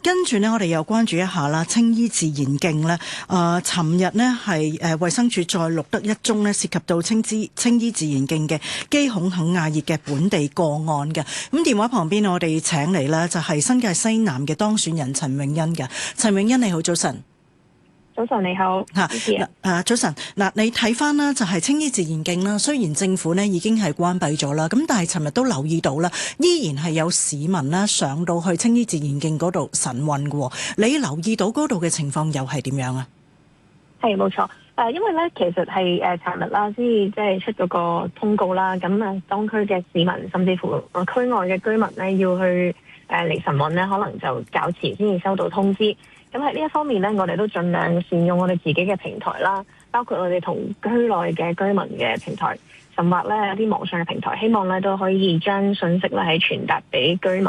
跟住呢，我哋又關注一下啦，青衣自然徑呢，尋日呢係衛生署再錄得一宗呢涉及到青衣自然徑嘅基孔肯亞熱嘅本地個案嘅。咁電話旁邊我哋請嚟呢就係新界西南嘅當選人陳詠欣嘅。陳詠欣你好，早晨。早晨你好，早晨。嗱，你睇翻啦，就係青衣自然徑啦。雖然政府呢已經係關閉咗啦，咁但係尋日都留意到啦，依然係有市民啦上到去青衣自然徑嗰度晨運嘅。你留意到嗰度嘅情況又係點樣啊？係冇錯，因為咧其實係尋日啦，先至即係出咗個通告啦。咁當區嘅市民甚至乎區外嘅居民咧要去嚟晨運咧，可能就較遲先至收到通知。咁喺呢一方面咧，我哋都盡量善用我哋自己嘅平台啦，包括我哋同區內嘅居民嘅平台，甚或咧有啲網上嘅平台，希望咧都可以將信息咧係傳達俾居民，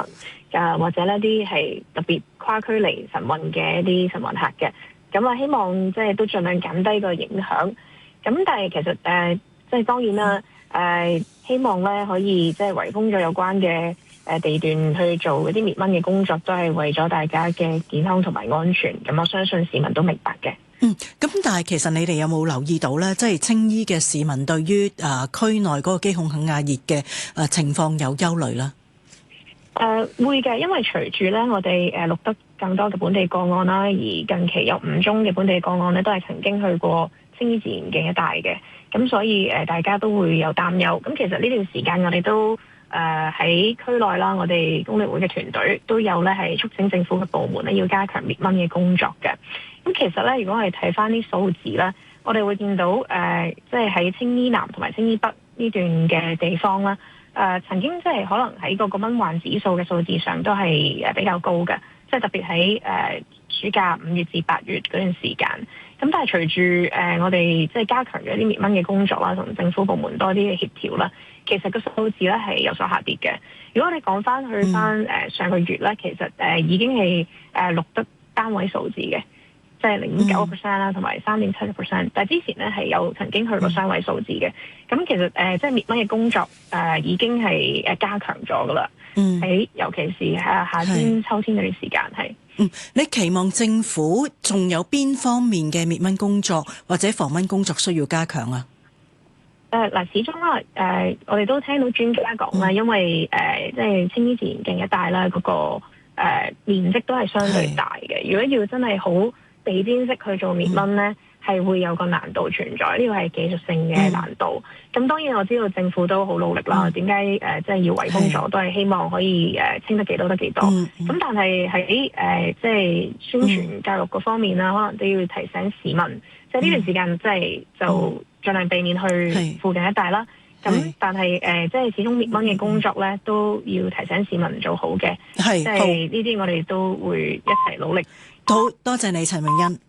或者呢啲係特別跨區嚟晨運嘅一啲晨運客嘅。咁啊，希望即係都盡量減低個影響。咁但係其實即係當然啦，希望咧可以即係圍封咗有關嘅地段去做一啲滅蚊嘅工作，都係為咗大家嘅健康同埋安全。咁我相信市民都明白嘅。咁但係其實你哋有冇留意到咧？即係青衣嘅市民對於區內嗰個基孔肯亞熱嘅情況有憂慮啦？會嘅，因為隨住咧我哋錄得更多嘅本地個案啦，而近期有5宗嘅本地個案咧，都係曾經去過青衣自然徑一帶嘅。咁所以大家都會有擔憂。咁其實呢段時間我哋都喺區內啦，我哋工聯會嘅團隊都有咧係促請政府嘅部門咧要加強滅蚊嘅工作嘅。咁其實咧，如果我哋睇翻啲數字咧，我哋會見到即係喺青衣南同埋青衣北呢段嘅地方啦，曾經即係可能喺個蚊患指數嘅數字上都係比較高嘅，即係特別喺暑假5月至8月嗰段時間。咁但係隨住我哋即係加強咗啲滅蚊嘅工作啦，同政府部門多啲嘅協調啦，其實個數字咧係有所下跌嘅。如果我哋講翻去上個月咧，其實已經係錄得單位數字嘅，即係0.9% 啦，同埋3.7%。但係之前咧係有曾經去過雙位數字嘅。咁其實即係滅蚊嘅工作已經係加強咗噶啦。喺尤其是夏天、秋天嗰段時間係。你期望政府仲有邊方面嘅滅蚊工作或者防蚊工作需要加強啊？始終啦，我哋都聽到專家講啦，因為即係青衣自然徑一帶啦，嗰個面積都係相對大嘅。如果要真係好地氈式去做滅蚊咧，係會有個難度存在，呢個係技術性嘅難度。咁當然我知道政府都好努力啦。點解即係要圍封咗，都係希望可以清得幾多得幾多。咁但係喺即係宣傳教育嗰方面啦，可能都要提醒市民，即係呢段時間即係就盡量避免去附近一帶啦。咁但係即係始終滅蚊嘅工作咧，都要提醒市民做好嘅。即係呢啲我哋都會一齊努力。好多謝你陳詠欣。